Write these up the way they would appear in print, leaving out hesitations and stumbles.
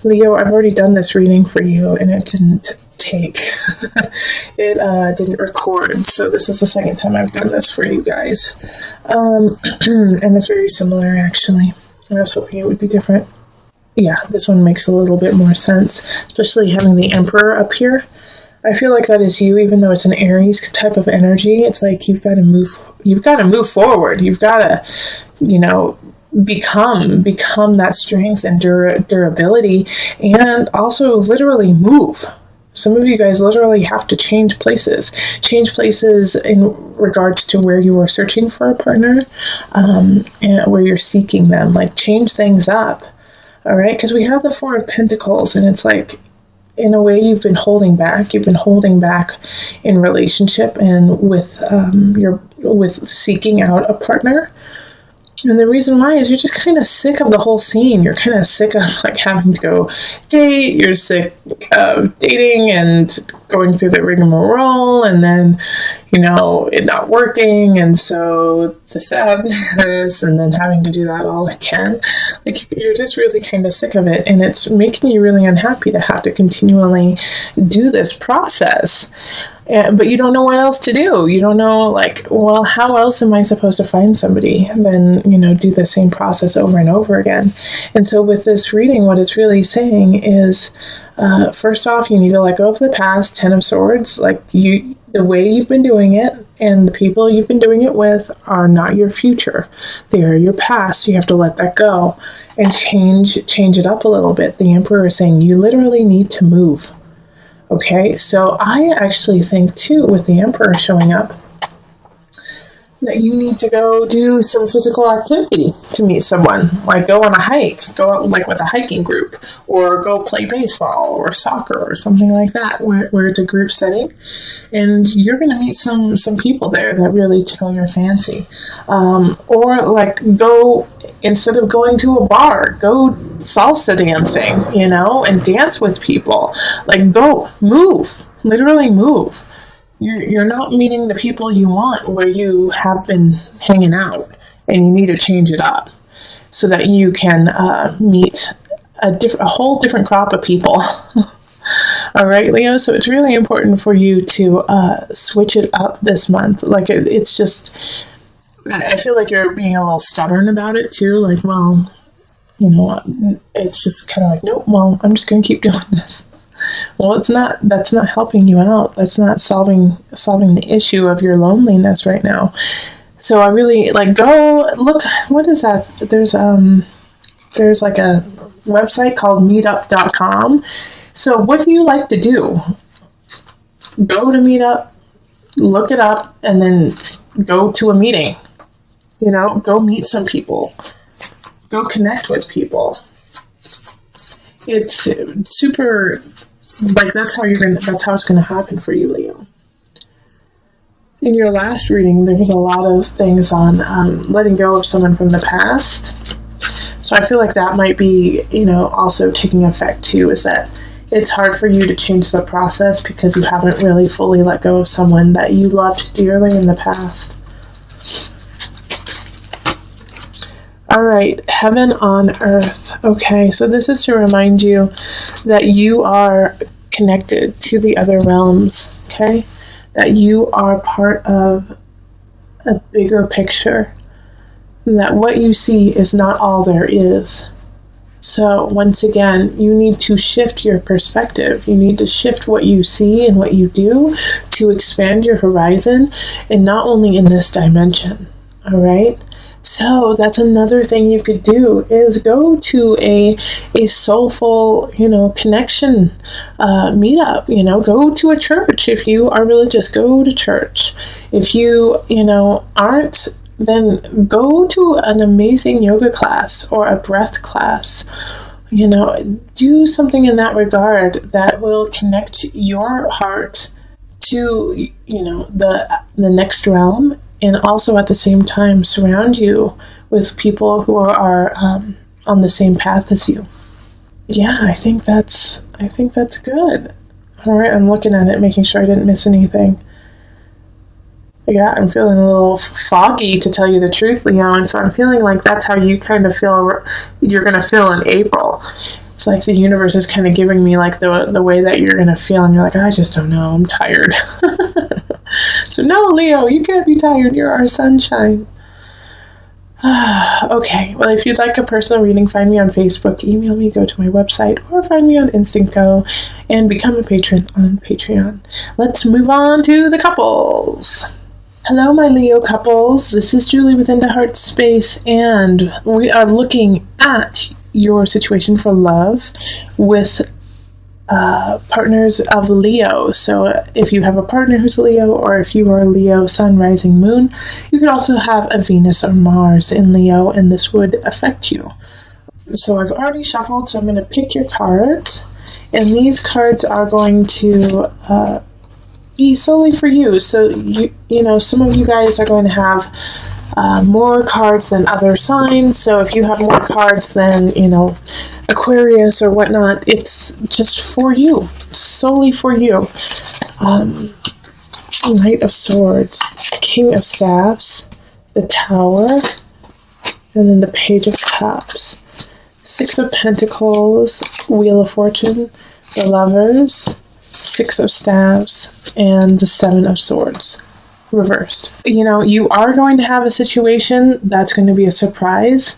Leo, I've already done this reading for you, and it didn't take. It didn't record, so this is the second time I've done this for you guys. And it's very similar, actually. I was hoping it would be different. Yeah, this one makes a little bit more sense, especially having the Emperor up here. I feel like that is you, even though it's an Aries type of energy. It's like you've got to move forward. You've got to, become that strength and durability, and also literally move. Some of you guys literally have to change places in regards to where you are searching for a partner, and where you're seeking them. Like, change things up. All right, because we have the Four of Pentacles, and it's like, in a way, you've been holding back. You've been holding back in relationship and with seeking out a partner. And the reason why is you're just kind of sick of the whole scene. You're kind of sick of like having to go date. You're sick of dating and going through the rigmarole, and then, it not working. And so the sadness, and then having to do that all again. Like, you're just really kind of sick of it. And it's making you really unhappy to have to continually do this process. But you don't know what else to do. You don't know, how else am I supposed to find somebody than, do the same process over and over again? And so with this reading, what it's really saying is, first off, you need to let go of the past, Ten of Swords. The way you've been doing it and the people you've been doing it with are not your future. They are your past. You have to let that go and change it up a little bit. The Emperor is saying you literally need to move. Okay, so I actually think, too, with the Emperor showing up, that you need to go do some physical activity to meet someone. Like, go on a hike, go out with a hiking group, or go play baseball or soccer or something like that, where it's a group setting. And you're going to meet some people there that really tickle your fancy. Or, go, instead of going to a bar, go salsa dancing, and dance with people. Go, move, literally move. You're not meeting the people you want where you have been hanging out, and you need to change it up so that you can meet a whole different crop of people. All right, Leo. So it's really important for you to switch it up this month. It's just, I feel like you're being a little stubborn about it too. It's just kind of nope. Well, I'm just going to keep doing this. Well, that's not helping you out. That's not solving the issue of your loneliness right now. So I really go look, what is that? There's a website called meetup.com. So what do you like to do? Go to Meetup, look it up, and then go to a meeting. Go meet some people. Go connect with people. It's super, that's how it's going to happen for you, Leo. In your last reading, there was a lot of things on letting go of someone from the past. So I feel like that might be, also taking effect too, is that it's hard for you to change the process because you haven't really fully let go of someone that you loved dearly in the past. All right, heaven on earth. Okay, so this is to remind you that you are connected to the other realms, okay? That you are part of a bigger picture. That what you see is not all there is. So once again, you need to shift your perspective. You need to shift what you see and what you do to expand your horizon, and not only in this dimension, all right? So that's another thing you could do, is go to a soulful, connection meetup, go to a church. If you are religious, go to church. If you, aren't, then go to an amazing yoga class or a breath class. Do something in that regard that will connect your heart to, the next realm. And also at the same time, surround you with people who are on the same path as you. Yeah, I think that's good. All right, I'm looking at it, making sure I didn't miss anything. Yeah, I'm feeling a little foggy, to tell you the truth, Leo, and so I'm feeling like that's how you kind of feel you're going to feel in April. It's like the universe is kind of giving me like the way that you're going to feel, and you're like, I just don't know, I'm tired. So no, Leo, you can't be tired. You're our sunshine. Okay, well, if you'd like a personal reading, find me on Facebook, email me, go to my website, or find me on Instant Go and become a patron on Patreon. Let's move on to the couples. Hello, my Leo couples. This is Julie with Into Heart Space, and we are looking at your situation for love with partners of Leo. So if you have a partner who's a Leo, or if you are a Leo sun, rising, moon, you could also have a Venus or Mars in Leo, and this would affect you. So I've already shuffled, so I'm going to pick your cards, and these cards are going to be solely for you. So you know, some of you guys are going to have more cards than other signs. So if you have more cards than, you know, Aquarius or whatnot, it's just for you, solely for you. Knight of Swords, King of Staffs, the Tower, and then the Page of Cups, Six of Pentacles, Wheel of Fortune, the Lovers, Six of Staves, and the Seven of Swords reversed. You know, you are going to have a situation that's going to be a surprise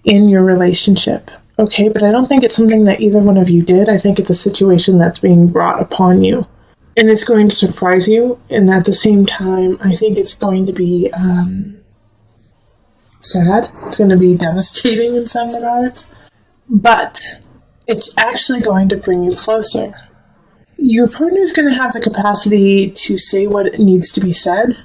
in your relationship. Okay, but I don't think it's something that either one of you did. I think it's a situation that's being brought upon you. And it's going to surprise you. And at the same time, I think it's going to be sad. It's going to be devastating in some regards. But it's actually going to bring you closer. Your partner is going to have the capacity to say what needs to be said,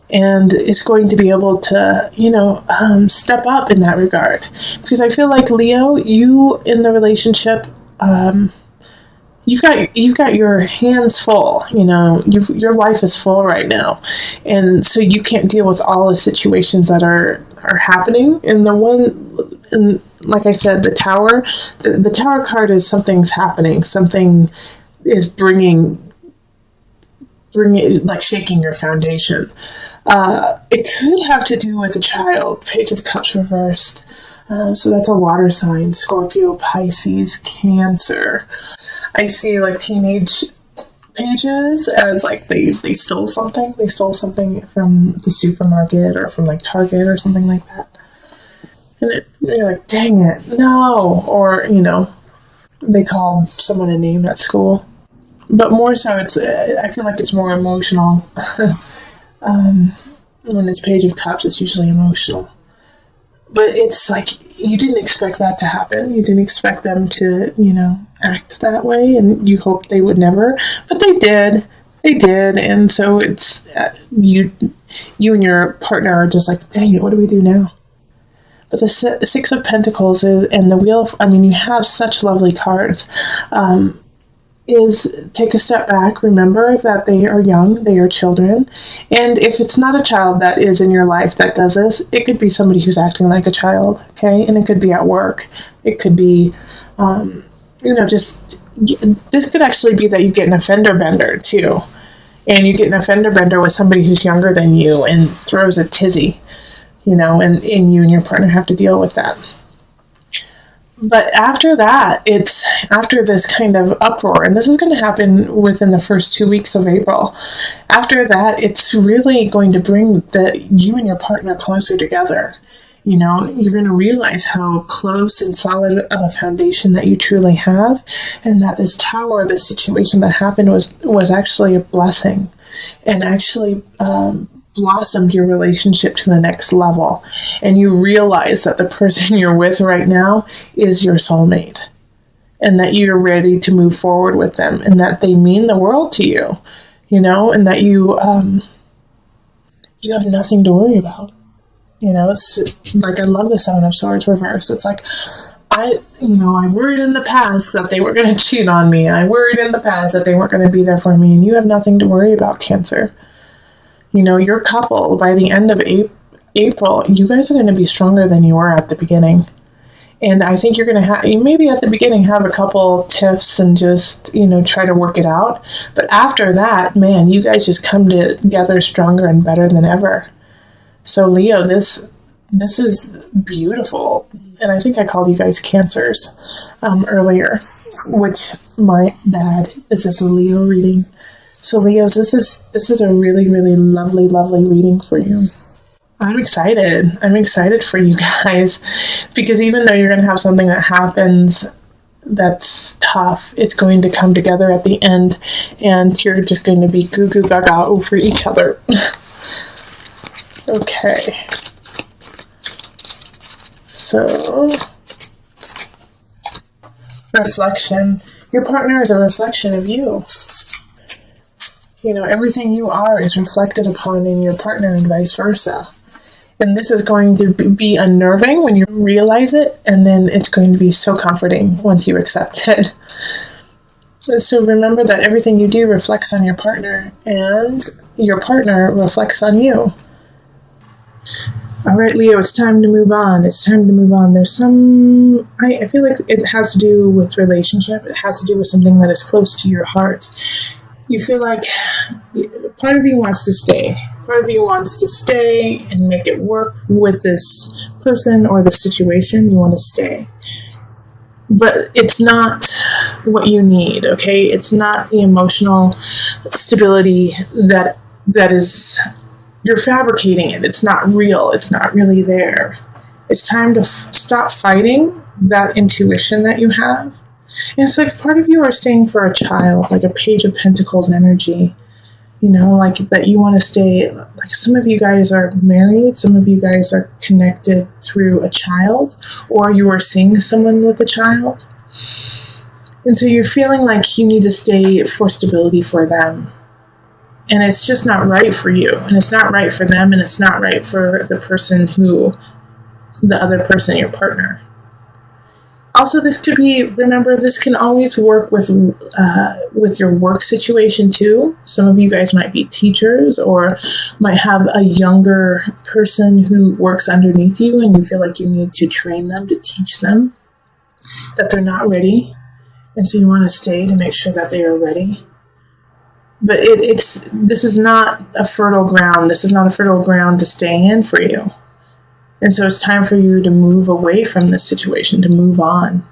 and is going to be able to, you know, step up in that regard. Because I feel like, Leo, you in the relationship, you've got your hands full. You know, your life is full right now, and so you can't deal with all the situations that are happening. And like I said, the Tower, the Tower card is something's happening. Something is bringing like shaking your foundation. It could have to do with a child. Page of Cups reversed. So that's a water sign. Scorpio, Pisces, Cancer. I see like teenage pages as like they stole something. They stole something from the supermarket or from like Target or something like that. And you're like, dang it, no. Or, you know, they called someone a name at school. But more so, I feel like it's more emotional. When it's Page of Cups, it's usually emotional. But it's like, you didn't expect that to happen. You didn't expect them to, you know, act that way, and you hoped they would never. But they did. They did. And so it's, you and your partner are just like, dang it, what do we do now? But the Six of Pentacles and the Wheel of, I mean, you have such lovely cards. Is take a step back, remember that they are young, they are children, and if it's not a child that is in your life that does this, it could be somebody who's acting like a child, okay, and it could be at work, it could be, you know, just, this could actually be that you get an offender bender too, and you get an offender bender with somebody who's younger than you and throws a tizzy, you know, and you and your partner have to deal with that. But after that, it's after this kind of uproar, and this is going to happen within the first 2 weeks of April. After that, it's really going to bring you and your partner closer together. You know, you're going to realize how close and solid of a foundation that you truly have, and that this Tower, this situation that happened was actually a blessing, and actually blossomed your relationship to the next level, and you realize that the person you're with right now is your soulmate, and that you're ready to move forward with them, and that they mean the world to you, you know, and that you have nothing to worry about. You know, it's like, I love the Seven of Swords reversed. It's like, I worried in the past that they were going to cheat on me. I worried in the past that they weren't going to be there for me, and you have nothing to worry about, Cancer. You know, your couple, by the end of April, you guys are going to be stronger than you were at the beginning. And I think you're going to you maybe at the beginning have a couple tiffs and just, you know, try to work it out. But after that, man, you guys just come together stronger and better than ever. So Leo, this is beautiful. And I think I called you guys Cancers earlier, which my bad. This is a Leo reading. So Leos, this is a really, really lovely, lovely reading for you. I'm excited. I'm excited for you guys, because even though you're going to have something that happens that's tough, it's going to come together at the end, and you're just going to be goo goo gaga over each other. Okay. So, reflection. Your partner is a reflection of you. You know, everything you are is reflected upon in your partner and vice versa. And this is going to be unnerving when you realize it, and then it's going to be so comforting once you accept it. So remember that everything you do reflects on your partner, and your partner reflects on you. All right, Leo, it's time to move on. It's time to move on. There's some, I feel like it has to do with relationship. It has to do with something that is close to your heart. You feel like part of you wants to stay. Part of you wants to stay and make it work with this person or the situation. You want to stay. But it's not what you need, okay? It's not the emotional stability that is, you're fabricating it. It's not real. It's not really there. It's time to stop fighting that intuition that you have. And it's like part of you are staying for a child, like a Page of Pentacles energy. You know, like that you want to stay, like some of you guys are married, some of you guys are connected through a child, or you are seeing someone with a child. And so you're feeling like you need to stay for stability for them. And it's just not right for you. And it's not right for them, and it's not right for the person the other person, your partner. Also, this could be, remember, this can always work with your work situation too. Some of you guys might be teachers, or might have a younger person who works underneath you, and you feel like you need to train them, to teach them that they're not ready. And so you want to stay to make sure that they are ready. But this is not a fertile ground. This is not a fertile ground to stay in for you. And so it's time for you to move away from this situation, to move on.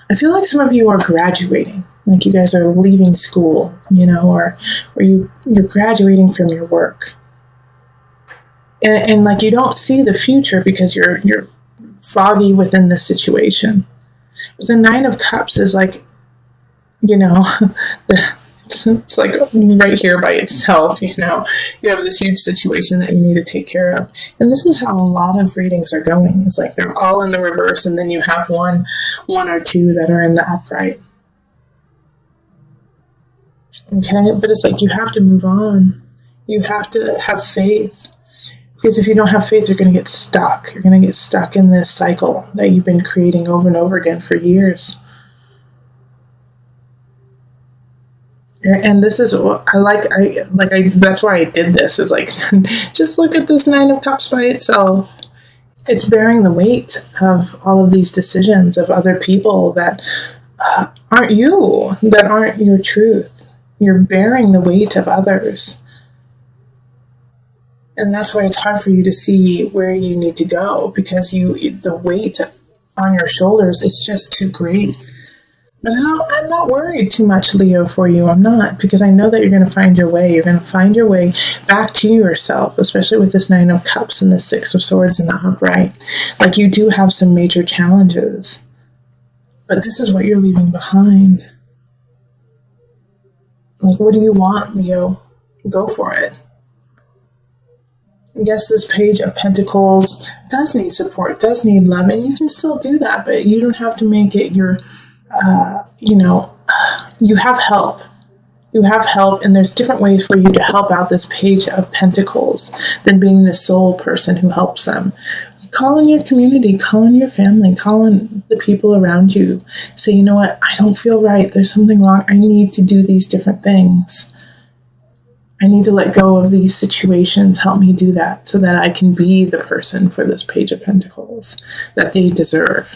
I feel like some of you are graduating, like you guys are leaving school, you know, or you're graduating from your work. And like you don't see the future because you're foggy within this situation. But the Nine of Cups is like, you know, it's like right here by itself, you know. You have this huge situation that you need to take care of. And this is how a lot of readings are going. It's like they're all in the reverse, and then you have one or two that are in the upright. Okay, but it's like you have to move on. You have to have faith. Because if you don't have faith, you're going to get stuck. You're going to get stuck in this cycle that you've been creating over and over again for years. And this is what that's why I did this, is like, just look at this Nine of Cups by itself. It's bearing the weight of all of these decisions of other people that aren't you, that aren't your truth. You're bearing the weight of others. And that's why it's hard for you to see where you need to go, because the weight on your shoulders is just too great. But I'm not worried too much, Leo, for you. I'm not, because I know that you're going to find your way. You're going to find your way back to yourself, especially with this Nine of Cups and the Six of Swords in the upright. Like, you do have some major challenges, but this is what you're leaving behind. Like, what do you want, Leo? Go for it. Yes, this Page of Pentacles does need support, does need love, and you can still do that, but you don't have to make it your... you have help. You have help, and there's different ways for you to help out this Page of Pentacles than being the sole person who helps them. Call in your community, call in your family, call in the people around you. Say, you know what, I don't feel right. There's something wrong. I need to do these different things. I need to let go of these situations. Help me do that so that I can be the person for this Page of Pentacles that they deserve.